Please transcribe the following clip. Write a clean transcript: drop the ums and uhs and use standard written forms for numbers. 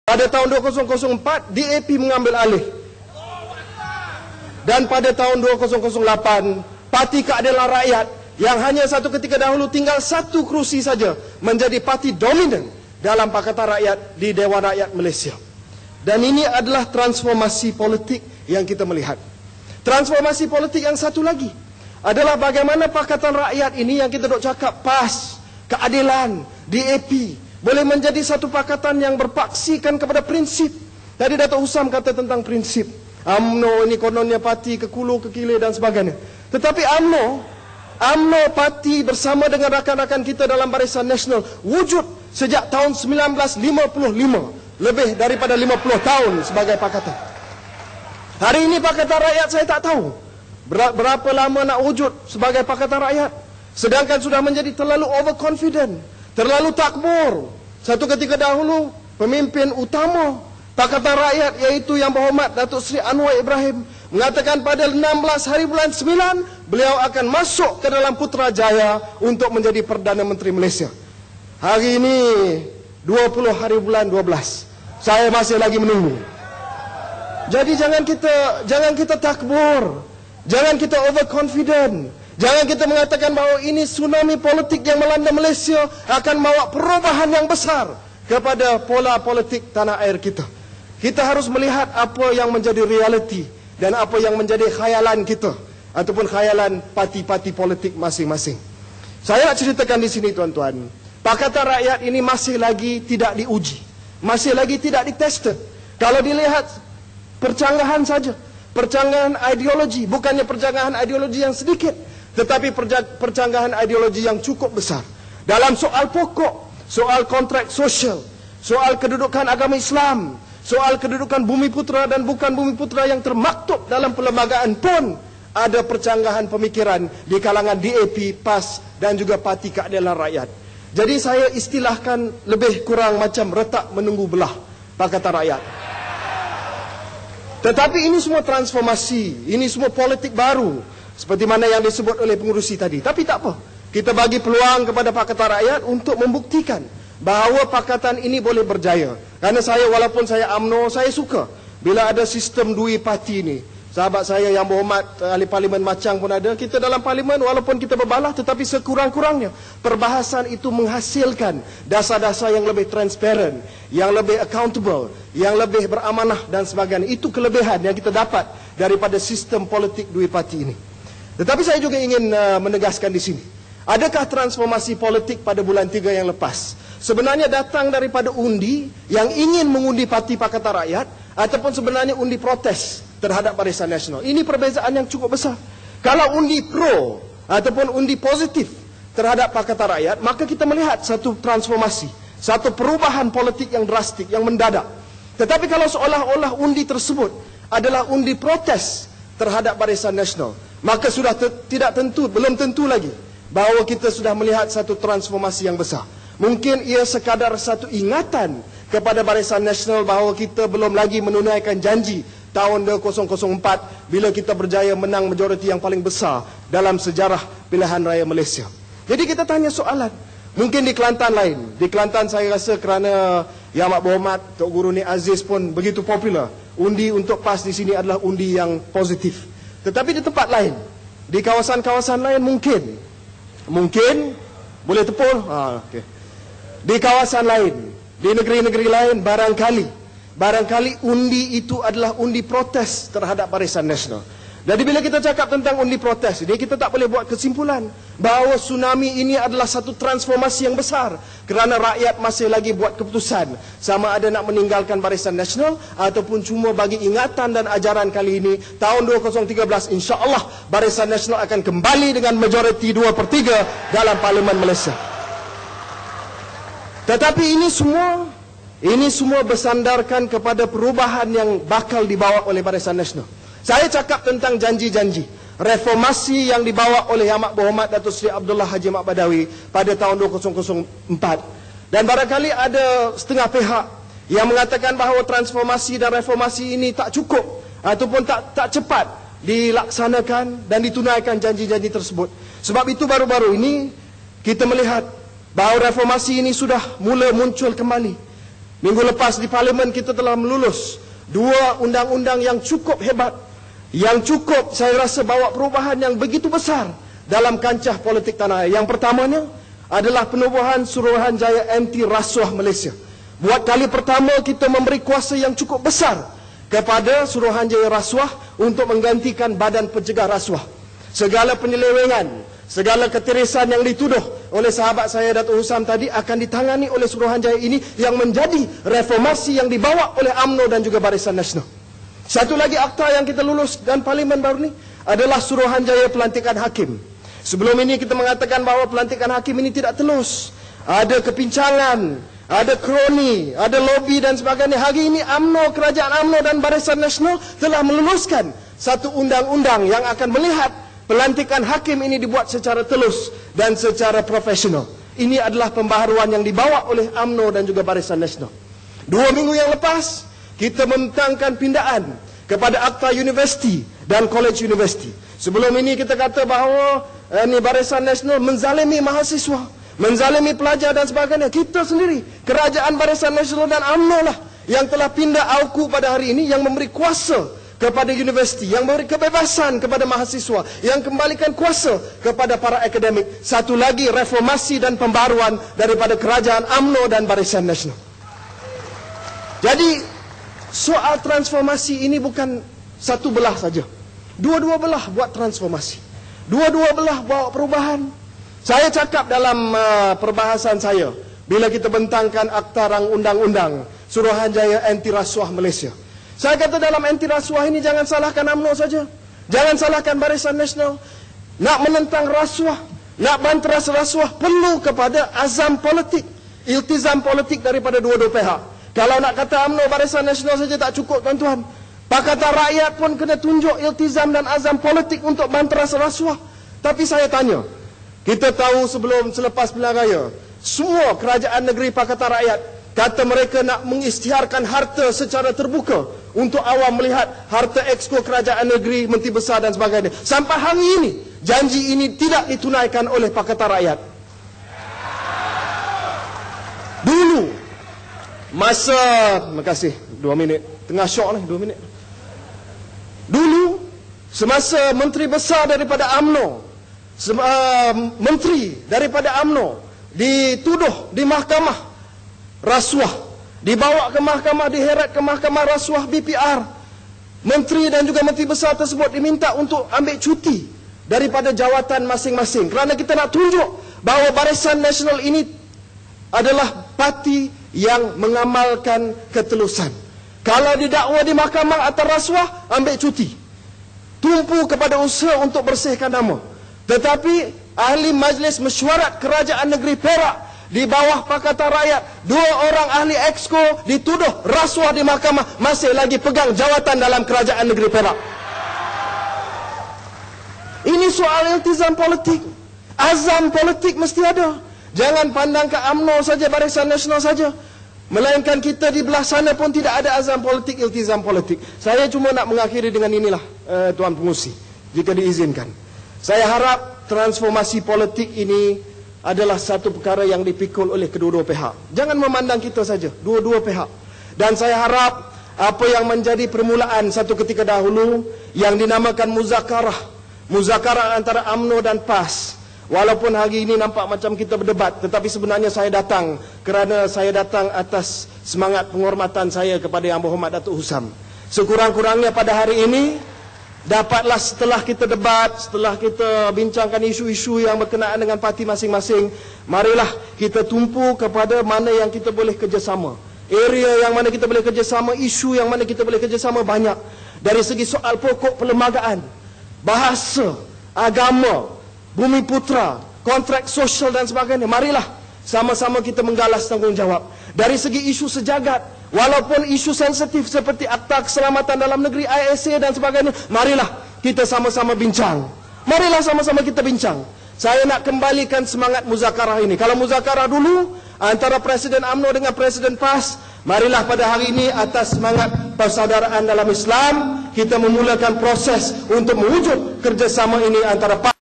Pada tahun 2004, DAP mengambil alih. Dan pada tahun 2008, Parti Keadilan Rakyat yang hanya satu ketika dahulu tinggal satu kerusi saja menjadi parti dominan dalam Pakatan Rakyat di Dewan Rakyat Malaysia. Dan ini adalah transformasi politik yang kita melihat. Transformasi politik yang satu lagi adalah bagaimana Pakatan Rakyat ini yang kita dok cakap PAS, keadilan, DAP boleh menjadi satu pakatan yang berpaksikan kepada prinsip. Tadi Datuk Husam kata tentang prinsip. UMNO ini kononnya parti ke Kulu, ke Kile dan sebagainya. Tetapi UMNO parti bersama dengan rakan-rakan kita dalam Barisan Nasional wujud sejak tahun 1955. Lebih daripada 50 tahun sebagai pakatan. Hari ini Pakatan Rakyat saya tak tahu berapa lama nak wujud sebagai Pakatan Rakyat. Sedangkan sudah menjadi terlalu overconfident, terlalu takbur. Satu ketika dahulu pemimpin utama Pakatan Rakyat iaitu Yang Berhormat Datuk Seri Anwar Ibrahim mengatakan pada 16 hari bulan 9 beliau akan masuk ke dalam Putrajaya untuk menjadi Perdana Menteri Malaysia. Hari ini 20 hari bulan 12. Saya masih lagi menunggu. Jadi jangan kita takbur. Jangan kita overconfident. Jangan kita mengatakan bahawa ini tsunami politik yang melanda Malaysia akan membawa perubahan yang besar kepada pola politik tanah air kita. Kita harus melihat apa yang menjadi realiti dan apa yang menjadi khayalan kita ataupun khayalan parti-parti politik masing-masing. Saya nak ceritakan di sini tuan-tuan. Pakatan Rakyat ini masih lagi tidak diuji. Masih lagi tidak ditested. Kalau dilihat percanggahan saja. Percanggahan ideologi. Bukannya percanggahan ideologi yang sedikit. Tetapi percanggahan ideologi yang cukup besar. Dalam soal pokok. Soal kontrak sosial. Soal kedudukan agama Islam. Soal kedudukan Bumi Putra dan bukan Bumi Putra yang termaktub dalam perlembagaan pun. Ada percanggahan pemikiran di kalangan DAP, PAS dan juga Parti Keadilan Rakyat. Jadi saya istilahkan lebih kurang macam retak menunggu belah Pakatan Rakyat. Tetapi ini semua transformasi, ini semua politik baru seperti mana yang disebut oleh pengurusi tadi. Tapi tak apa, kita bagi peluang kepada Pakatan Rakyat untuk membuktikan bahawa pakatan ini boleh berjaya. Kerana saya walaupun saya UMNO, saya suka bila ada sistem dui parti ini. Sahabat saya Yang Berhormat Ahli Parlimen Machang pun ada. Kita dalam Parlimen walaupun kita berbalah tetapi sekurang-kurangnya perbahasan itu menghasilkan dasar-dasar yang lebih transparent, yang lebih accountable, yang lebih beramanah dan sebagainya. Itu kelebihan yang kita dapat daripada sistem politik dui parti ini. Tetapi saya juga ingin menegaskan di sini. Adakah transformasi politik pada bulan 3 yang lepas sebenarnya datang daripada undi yang ingin mengundi Parti Pakatan Rakyat ataupun sebenarnya undi protes terhadap Barisan Nasional? Ini perbezaan yang cukup besar. Kalau undi pro ataupun undi positif terhadap Pakatan Rakyat, maka kita melihat satu transformasi, satu perubahan politik yang drastik, yang mendadak. Tetapi kalau seolah-olah undi tersebut adalah undi protes terhadap Barisan Nasional, maka sudah tidak tentu, belum tentu lagi bahawa kita sudah melihat satu transformasi yang besar. Mungkin ia sekadar satu ingatan kepada Barisan Nasional bahawa kita belum lagi menunaikan janji tahun 2004 bila kita berjaya menang majoriti yang paling besar dalam sejarah pilihan raya Malaysia. Jadi kita tanya soalan. Mungkin di Kelantan lain. Di Kelantan saya rasa kerana Yang Amat Berhormat Tok Guru Nik Aziz pun begitu popular. Undi untuk PAS di sini adalah undi yang positif. Tetapi di tempat lain, di kawasan-kawasan lain mungkin boleh tepul. Okay. Di kawasan lain, di negeri-negeri lain barangkali undi itu adalah undi protes terhadap Barisan Nasional. Jadi bila kita cakap tentang undi protes ini, kita tak boleh buat kesimpulan bahawa tsunami ini adalah satu transformasi yang besar kerana rakyat masih lagi buat keputusan sama ada nak meninggalkan Barisan Nasional ataupun cuma bagi ingatan dan ajaran kali ini. Tahun 2013 insya-Allah Barisan Nasional akan kembali dengan majoriti 2/3 dalam Parlimen Malaysia. Tetapi ini semua bersandarkan kepada perubahan yang bakal dibawa oleh Barisan Nasional. Saya cakap tentang janji-janji reformasi yang dibawa oleh Yang Amat Berhormat Datuk Seri Abdullah Haji Mat Badawi pada tahun 2004. Dan barangkali ada setengah pihak yang mengatakan bahawa transformasi dan reformasi ini tak cukup ataupun tak cepat dilaksanakan dan ditunaikan janji-janji tersebut. Sebab itu baru-baru ini kita melihat bahawa reformasi ini sudah mula muncul kembali. Minggu lepas di Parlimen kita telah melulus 2 undang-undang yang cukup hebat, yang cukup saya rasa bawa perubahan yang begitu besar dalam kancah politik tanah air. Yang pertamanya adalah penubuhan Suruhanjaya Anti Rasuah Malaysia. Buat kali pertama kita memberi kuasa yang cukup besar kepada Suruhanjaya Rasuah untuk menggantikan Badan Pencegah Rasuah. Segala penyelewengan, segala ketirisan yang dituduh oleh sahabat saya Datuk Husam tadi akan ditangani oleh Suruhanjaya ini, yang menjadi reformasi yang dibawa oleh UMNO dan juga Barisan Nasional. Satu lagi akta yang kita lulus dan Parlimen baru ni adalah Suruhanjaya Pelantikan Hakim. Sebelum ini kita mengatakan bahawa pelantikan hakim ini tidak telus. Ada kepincangan, ada kroni, ada lobby dan sebagainya. Hari ini UMNO, Kerajaan UMNO dan Barisan Nasional telah meluluskan satu undang-undang yang akan melihat pelantikan hakim ini dibuat secara telus dan secara profesional. Ini adalah pembaharuan yang dibawa oleh UMNO dan juga Barisan Nasional. 2 minggu yang lepas, kita mentangkan pindaan kepada akta universiti dan college universiti. Sebelum ini kita kata bahawa Barisan Nasional menzalimi mahasiswa, menzalimi pelajar dan sebagainya. Kita sendiri, Kerajaan Barisan Nasional dan UMNO lah yang telah pindah auku pada hari ini, yang memberi kuasa kepada universiti, yang memberi kebebasan kepada mahasiswa, yang kembalikan kuasa kepada para akademik. Satu lagi reformasi dan pembaruan daripada Kerajaan UMNO dan Barisan Nasional. Jadi soal transformasi ini bukan satu belah saja. Dua-dua belah buat transformasi. Dua-dua belah bawa perubahan. Saya cakap dalam perbahasan saya bila kita bentangkan akta rang undang-undang Suruhanjaya Anti Rasuah Malaysia. Saya kata dalam anti rasuah ini jangan salahkan UMNO saja. Jangan salahkan Barisan Nasional. Nak menentang rasuah, nak banteras rasuah perlu kepada azam politik, iltizam politik daripada dua-dua pihak. Kalau nak kata UMNO Barisan Nasional saja tak cukup, tuan-tuan. Pakatan Rakyat pun kena tunjuk iltizam dan azam politik untuk banteras rasuah. Tapi saya tanya, kita tahu selepas pilihan raya, semua kerajaan negeri Pakatan Rakyat kata mereka nak mengisytiharkan harta secara terbuka untuk awam melihat harta exco kerajaan negeri, Menteri Besar dan sebagainya. Sampai hari ini, janji ini tidak ditunaikan oleh Pakatan Rakyat. Dulu, masa, terima kasih, 2 minit, tengah syok ni, 2 minit. Dulu, semasa Menteri Besar daripada UMNO, Menteri daripada UMNO dituduh di mahkamah rasuah, dibawa ke mahkamah, diheret ke mahkamah rasuah BPR. Menteri dan juga Menteri Besar tersebut diminta untuk ambil cuti daripada jawatan masing-masing, kerana kita nak tunjuk bahawa Barisan Nasional ini adalah parti yang mengamalkan ketelusan. Kalau didakwa di mahkamah atas rasuah, ambil cuti, tumpu kepada usaha untuk bersihkan nama. Tetapi ahli Majlis Mesyuarat Kerajaan Negeri Perak di bawah Pakatan Rakyat, 2 orang ahli exco dituduh rasuah di mahkamah, masih lagi pegang jawatan dalam Kerajaan Negeri Perak. Ini soal iltizam politik, azam politik mesti ada. Jangan pandang ke UMNO saja, Barisan Nasional saja, melainkan kita di belah sana pun tidak ada azam politik, iltizam politik. Saya cuma nak mengakhiri dengan inilah, Tuan Pengurusi, jika diizinkan. Saya harap transformasi politik ini adalah satu perkara yang dipikul oleh kedua-dua pihak. Jangan memandang kita saja, dua-dua pihak. Dan saya harap apa yang menjadi permulaan satu ketika dahulu yang dinamakan muzakarah, muzakarah antara UMNO dan PAS. Walaupun hari ini nampak macam kita berdebat, tetapi sebenarnya saya datang kerana saya datang atas semangat penghormatan saya kepada Yang Berhormat Datuk Husam. Sekurang-kurangnya pada hari ini, dapatlah setelah kita debat, setelah kita bincangkan isu-isu yang berkenaan dengan parti masing-masing, marilah kita tumpu kepada mana yang kita boleh kerjasama. Area yang mana kita boleh kerjasama, isu yang mana kita boleh kerjasama banyak. Dari segi soal pokok perlembagaan, bahasa, agama, bumi putra, kontrak sosial dan sebagainya, marilah sama-sama kita menggalas tanggungjawab. Dari segi isu sejagat, walaupun isu sensitif seperti Akta Keselamatan Dalam Negeri, ISA dan sebagainya, marilah kita sama-sama bincang. Marilah sama-sama kita bincang. Saya nak kembalikan semangat muzakarah ini. Kalau muzakarah dulu antara Presiden UMNO dengan Presiden PAS, marilah pada hari ini atas semangat persaudaraan dalam Islam, kita memulakan proses untuk mewujud kerjasama ini antara PAS